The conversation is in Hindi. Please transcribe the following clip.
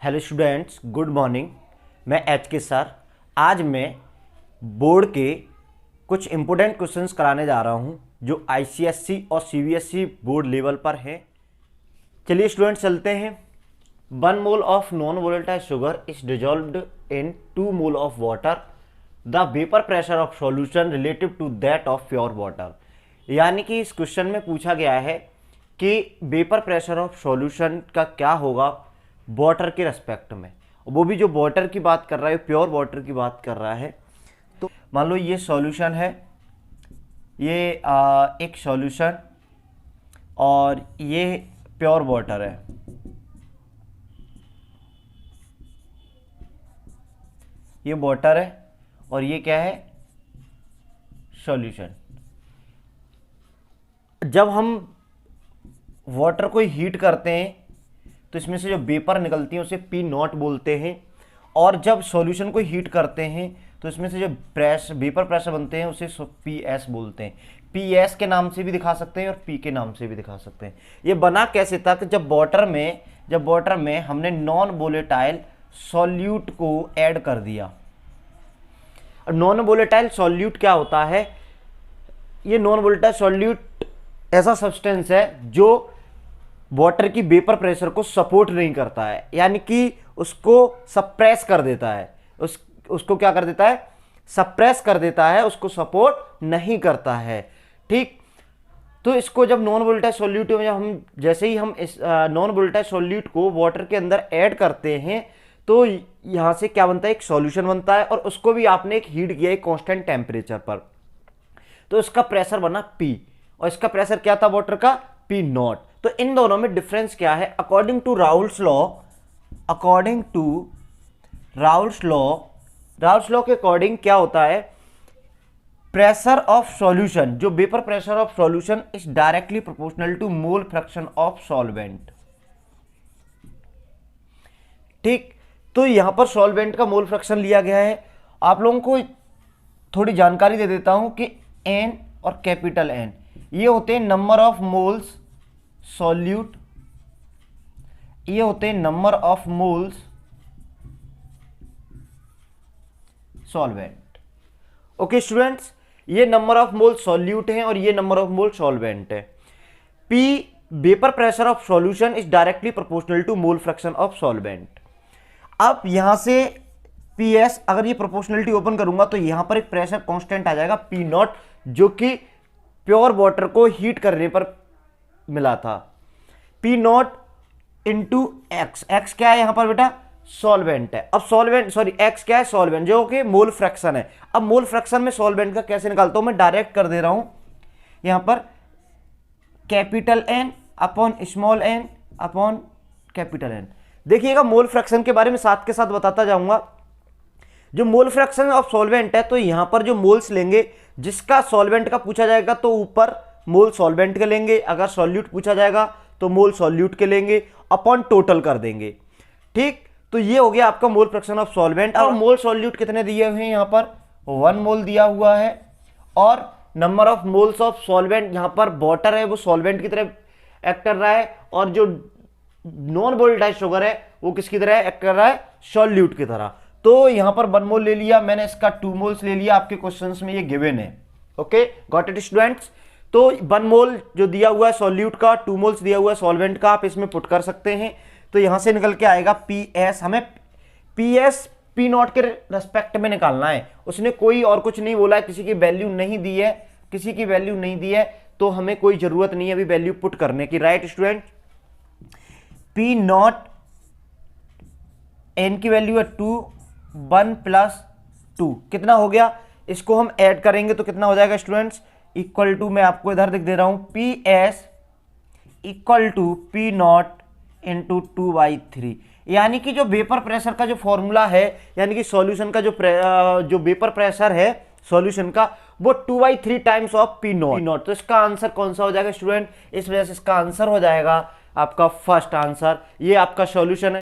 Hello students, good morning. मैं एच के सर। आज मैं बोर्ड के कुछ इम्पोर्टेंट क्वेश्चंस कराने जा रहा हूं जो आईसीएसई और सीबीएसई बोर्ड लेवल पर है। चलिए स्टूडेंट्स चलते हैं। 1 mole of non volatile sugar is dissolved in 2 mole of water. The vapour pressure of solution relative to that of pure water. यानी कि इस क्वेश्चन में पूछा गया है कि वेपर प्रेशर ऑफ सॉल्यूशन का क्या होगा वाटर के रेस्पेक्ट में, वो भी जो वाटर की बात कर रहा है, प्योर वाटर की बात कर रहा है। तो मान लो ये सॉल्यूशन है, ये एक सॉल्यूशन और ये प्योर वाटर है। ये वाटर है और ये क्या है, सॉल्यूशन। जब हम वाटर को हीट करते हैं तो इसमें से जो वेपर निकलती है उसे पी नॉट बोलते हैं, और जब सॉल्यूशन को हीट करते हैं तो इसमें से जो वेपर प्रेशर बनते हैं उसे पी एस बोलते हैं। पी एस के नाम से भी दिखा सकते हैं और पी के नाम से भी दिखा सकते हैं। ये बना कैसे था कि जब वाटर में हमने नॉन वोलेटाइल सॉल्यूट को ऐड कर दिया। नॉन वोलेटाइल सॉल्यूट क्या होता है? ये नॉन वोलेटाइल सॉल्यूट ऐसा सब्सटेंस है जो वाटर की वेपर प्रेशर को सपोर्ट नहीं करता है, यानी कि उसको सप्रेस कर देता है। उसको क्या कर देता है? सप्रेस कर देता है, उसको सपोर्ट नहीं करता है। ठीक, तो इसको जब नॉन वोलेटाइल सॉल्यूट में जैसे ही हम इस नॉन वोलेटाइल सॉल्यूट को वाटर के अंदर ऐड करते हैं तो यहां से क्या बनता है, एक सॉल्यूशन बनता है, और उसको भी आपने एक हीट किया एक कांस्टेंट टेम्परेचर पर, तो इसका प्रेशर बना P, और इसका प्रेशर क्या था वाटर का? P nought. तो इन दोनों में डिफरेंस क्या है? अकॉर्डिंग टू राउल्स लॉ के अकॉर्डिंग क्या होता है? प्रेशर ऑफ सॉल्यूशन, जो vapour pressure of solution is directly proportional to mole fraction of solvent. ठीक, तो यहां पर सॉल्वेंट का मोल फ्रैक्शन लिया गया है। आप लोगों को थोड़ी जानकारी दे देता हूं कि N और कैपिटल N ये होते हैं नंबर ऑफ मोल्स सॉल्यूट, ये होते हैं number of moles solvent. Okay students, ये नंबर ऑफ मोल सॉल्यूट हैं और ये नंबर ऑफ मोल सॉल्वेंट है। P vapour pressure of solution is directly proportional to mole fraction of solvent. अब यहां से PS, अगर ये प्रोपोर्शनलिटी ओपन करूंगा तो यहां पर एक प्रेशर कांस्टेंट आ जाएगा P नॉट, जो कि प्योर वाटर को हीट करने पर मिला था। P nought into x. X क्या है यहां पर बेटा? सॉल्वेंट है। अब एक्स क्या है? सॉल्वेंट, जो कि मोल फ्रैक्शन है। अब मोल फ्रैक्शन में सॉल्वेंट का कैसे निकालता हूं मैं? डायरेक्ट कर दे रहा हूं यहां पर capital N upon small n upon capital N। देखिएगा, मोल फ्रैक्शन के बारे में साथ के साथ बताता जाऊंगा। जो मोल फ्रैक्शन ऑफ सॉल्वेंट है, तो यहां पर जो मोल्स लेंगे, जिसका सॉल्वेंट का पूछा जाएगा तो ऊपर मोल सॉल्वेंट के लेंगे, अगर सॉल्यूट पूछा जाएगा तो मोल सॉल्यूट के लेंगे, अपॉन टोटल कर देंगे। ठीक, तो ये हो गया आपका मोल फ्रैक्शन ऑफ सॉल्वेंट। और मोल सॉल्यूट कितने दिए हुए हैं? यहां पर 1 मोल दिया हुआ है, और number of moles of solvent, यहां पर वाटर है वो सॉल्वेंट की तरह एक्ट कर रहा है, और जो नॉन वोलेटाइल शुगर है वो किसकी तरह एक्ट कर रहा है? सॉल्यूट की तरह। तो यहां पर 1 मोल ले लिया मैंने, इसका 2 मोल्स ले लिया, आपके क्वेश्चंस में ये गिवन है। Okay, got it students? तो 1 मोल जो दिया हुआ है सॉल्यूट का, 2 मोल्स दिया हुआ है सॉल्वेंट का, आप इसमें पुट कर सकते हैं। तो यहां से निकल के आएगा PS। हमें PS P नॉट के रेस्पेक्ट में निकालना है। उसने कोई और कुछ नहीं बोला है, किसी की वैल्यू नहीं दी है, तो हमें कोई जरूरत नहीं है अभी वैल्यू पुट करने की। Right student? P not N की वैल्यू है 2, 1 प्लस 2 कितना हो गया? इसको हम ऐड करेंगे तो कितना हो जाएगा स्टूडेंट्स? इक्वल टू, मैं आपको इधर लिख दे रहा हूं, PS equal to P nought into 2/3। यानी कि जो वेपर प्रेशर का जो फॉर्मूला है, यानी कि सॉल्यूशन का जो वेपर प्रेशर है सॉल्यूशन का, वो 2/3 टाइम्स ऑफ P नॉट। तो इसका आंसर कौन सा हो जाएगा स्टूडेंट? इस वजह से इसका आंसर हो जाएगा आपका फर्स्ट आंसर। ये आपका सॉल्यूशन है।